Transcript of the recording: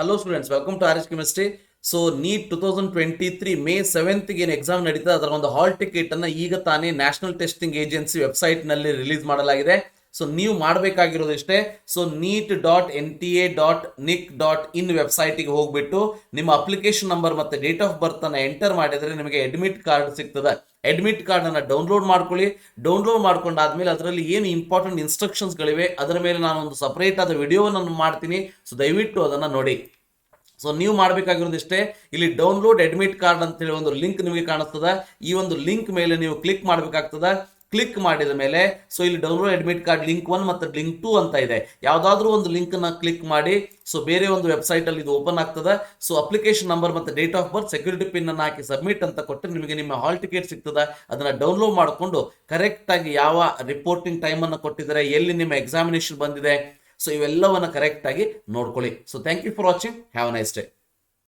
Hello students, welcome to RHchemistry. So NEET 2023 May 7th ಏನು exam ನಡೀತದೆ ಅದರ ಒಂದು ಹಾಲ್ ಟಿಕೆಟ್ ಅನ್ನ ಈಗ ತಾನೇ ನ್ಯಾಷನಲ್ ಟೆಸ್ಟಿಂಗ್ ಏಜೆನ್ಸಿ ವೆಬ್ಸೈಟ್ ನಲ್ಲಿ ರಿಲೀಸ್ ಮಾಡಲಾಗಿದೆ. ಸೊ ನೀವು ಮಾಡಬೇಕಾಗಿರೋದು ಇಷ್ಟೇ. ಸೊ neet.nta.nic.in ವೆಬ್ಸೈಟ್ಗೆ ಹೋಗ್ಬಿಟ್ಟು ನಿಮ್ಮ ಅಪ್ಲಿಕೇಶನ್ ನಂಬರ್ ಮತ್ತೆ ಡೇಟ್ ಆಫ್ ಬರ್ತ್ ಅನ್ನ ಎಂಟರ್ ಮಾಡಿದ್ರೆ ನಿಮಗೆ ಅಡ್ಮಿಟ್ ಕಾರ್ಡ್ ಸಿಗ್ತದೆ. ಅಡ್ಮಿಟ್ ಕಾರ್ಡ್ ಅನ್ನ ಡೌನ್ಲೋಡ್ ಮಾಡ್ಕೊಳ್ಳಿ. ಡೌನ್ಲೋಡ್ ಮಾಡ್ಕೊಂಡಾದ್ಮೇಲೆ ಅದರಲ್ಲಿ ಏನು ಇಂಪಾರ್ಟೆಂಟ್ ಇನ್ಸ್ಟ್ರಕ್ಷನ್ಸ್ ಗಳಿವೆ ಅದರ ಮೇಲೆ ನಾನು ಒಂದು ಸಪರೇಟ್ ಆದ ವಿಡಿಯೋವನ್ನು ಮಾಡ್ತೀನಿ. ಸೊ ದಯವಿಟ್ಟು ಅದನ್ನ ನೋಡಿ. ಸೊ ನೀವು ಮಾಡಬೇಕಾಗಿರೋದು ಇಷ್ಟೇ. ಇಲ್ಲಿ ಡೌನ್ಲೋಡ್ ಅಡ್ಮಿಟ್ ಕಾರ್ಡ್ ಅಂತ ಹೇಳಿ ಒಂದು ಲಿಂಕ್ ನಿಮಗೆ ಕಾಣಿಸ್ತದೆ. ಈ ಒಂದು ಲಿಂಕ್ ಮೇಲೆ ನೀವು ಕ್ಲಿಕ್ ಮಾಡಬೇಕಾಗ್ತದೆ. ಕ್ಲಿಕ್ ಮಾಡಿದ ಮೇಲೆ ಸೊ ಇಲ್ಲಿ ಡೌನ್ಲೋಡ್ ಅಡ್ಮಿಟ್ ಕಾರ್ಡ್ ಲಿಂಕ್ 1 ಮತ್ತು ಲಿಂಕ್ 2 ಅಂತ ಇದೆ. ಯಾವುದಾದ್ರೂ ಒಂದು ಲಿಂಕ್ ನ ಕ್ಲಿಕ್ ಮಾಡಿ ಸೊ ಬೇರೆ ಒಂದು ವೆಬ್ಸೈಟ್ ಅಲ್ಲಿ ಇದು ಓಪನ್ ಆಗ್ತದೆ. ಸೊ ಅಪ್ಲಿಕೇಶನ್ ನಂಬರ್ ಮತ್ತೆ date of birth, security pin ಅನ್ನು ಹಾಕಿ ಸಬ್ಮಿಟ್ ಅಂತ ಕೊಟ್ಟರೆ ನಿಮಗೆ ನಿಮ್ಮ ಹಾಲ್ ಟಿಕೆಟ್ ಸಿಗ್ತದೆ. ಅದನ್ನ ಡೌನ್ಲೋಡ್ ಮಾಡಿಕೊಂಡು ಕರೆಕ್ಟ್ ಆಗಿ ಯಾವ ರಿಪೋರ್ಟಿಂಗ್ ಟೈಮ್ ಅನ್ನು ಕೊಟ್ಟಿದ್ದಾರೆ, ಎಲ್ಲಿ ನಿಮ್ಮ ಎಕ್ಸಾಮಿನೇಷನ್ ಬಂದಿದೆ, ಸೊ ಇವೆಲ್ಲವನ್ನ ಕರೆಕ್ಟ್ ಆಗಿ ನೋಡ್ಕೊಳ್ಳಿ. So thank you for watching. Have a nice day.